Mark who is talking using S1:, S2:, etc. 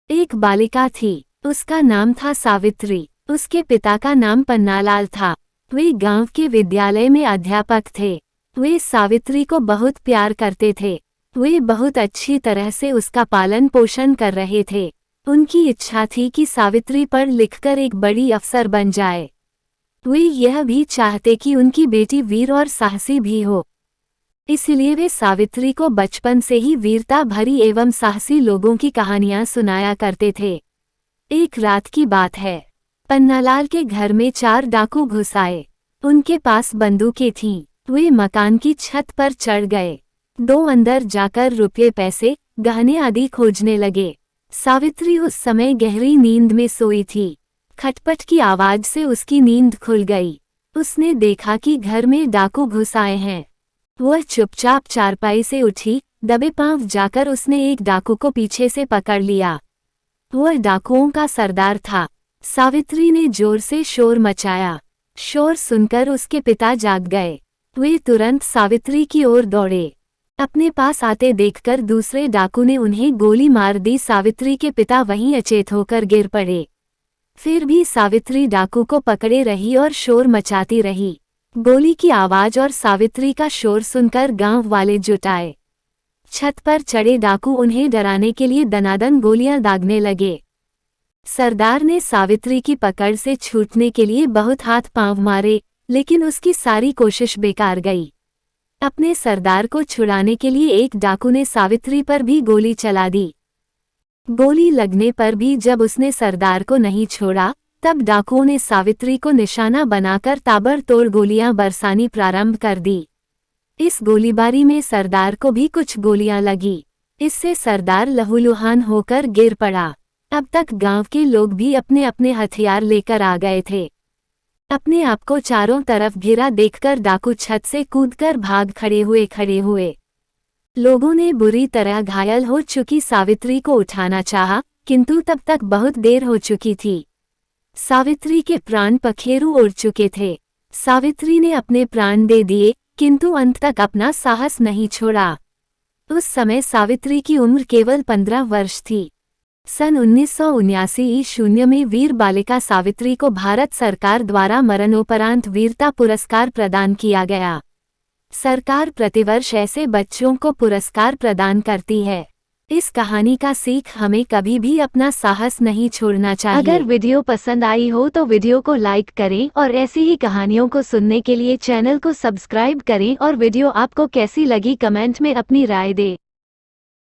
S1: एक बालिका थी, उसका नाम था सावित्री। उसके पिता का नाम पन्नालाल था। वे गांव के विद्यालय में अध्यापक थे। वे सावित्री को बहुत प्यार करते थे। वे बहुत अच्छी तरह से उसका पालन पोषण कर रहे थे। उनकी इच्छा थी कि सावित्री पढ़ लिखकर एक बड़ी अफसर बन जाए। वे यह भी चाहते कि उनकी बेटी वीर और साहसी भी हो। इसलिए वे सावित्री को बचपन से ही वीरता भरी एवं साहसी लोगों की कहानियां सुनाया करते थे। एक रात की बात है, पन्नालाल के घर में 4 डाकू घुस आए। उनके पास बंदूकें थीं। वे मकान की छत पर चढ़ गए। 2 अंदर जाकर रुपये पैसे गहने आदि खोजने लगे। सावित्री उस समय गहरी नींद में सोई थी। खटपट की आवाज से उसकी नींद खुल गई। उसने देखा कि घर में डाकू घुस आए हैं। वह चुपचाप चारपाई से उठी। दबे पांव जाकर उसने एक डाकू को पीछे से पकड़ लिया। वह डाकुओं का सरदार था। सावित्री ने जोर से शोर मचाया। शोर सुनकर उसके पिता जाग गए। वे तुरंत सावित्री की ओर दौड़े। अपने पास आते देखकर दूसरे डाकू ने उन्हें गोली मार दी। सावित्री के पिता वहीं अचेत होकर गिर पड़े। फिर भी सावित्री डाकू को पकड़े रही और शोर मचाती रही। गोली की आवाज और सावित्री का शोर सुनकर गांव वाले जुट आए। छत पर चढ़े डाकू उन्हें डराने के लिए दनादन गोलियां दागने लगे। सरदार ने सावित्री की पकड़ से छूटने के लिए बहुत हाथ पांव मारे, लेकिन उसकी सारी कोशिश बेकार गई। अपने सरदार को छुड़ाने के लिए एक डाकू ने सावित्री पर भी गोली चला दी। गोली लगने पर भी जब उसने सरदार को नहीं छोड़ा, तब डाकुओं ने सावित्री को निशाना बनाकर ताबड़तोड़ गोलियां बरसानी प्रारंभ कर दी। इस गोलीबारी में सरदार को भी कुछ गोलियां लगी। इससे सरदार लहूलुहान होकर गिर पड़ा। अब तक गांव के लोग भी अपने अपने हथियार लेकर आ गए थे। अपने आप को चारों तरफ घिरा देखकर डाकू छत से कूदकर भाग खड़े हुए। लोगों ने बुरी तरह घायल हो चुकी सावित्री को उठाना चाहा, किंतु तब तक बहुत देर हो चुकी थी। सावित्री के प्राण पखेरु उड़ चुके थे। सावित्री ने अपने प्राण दे दिए, किंतु अंत तक अपना साहस नहीं छोड़ा। उस समय सावित्री की उम्र केवल 15 वर्ष थी। सन 1979 में वीर बालिका सावित्री को भारत सरकार द्वारा मरणोपरांत वीरता पुरस्कार प्रदान किया गया। सरकार प्रतिवर्ष ऐसे बच्चों को पुरस्कार प्रदान करती है। इस कहानी का सीख हमें कभी भी अपना साहस नहीं छोड़ना चाहिए। अगर वीडियो पसंद आई हो तो वीडियो को लाइक करें और ऐसी ही कहानियों को सुनने के लिए चैनल को सब्सक्राइब करें और वीडियो आपको कैसी लगी कमेंट में अपनी राय दें।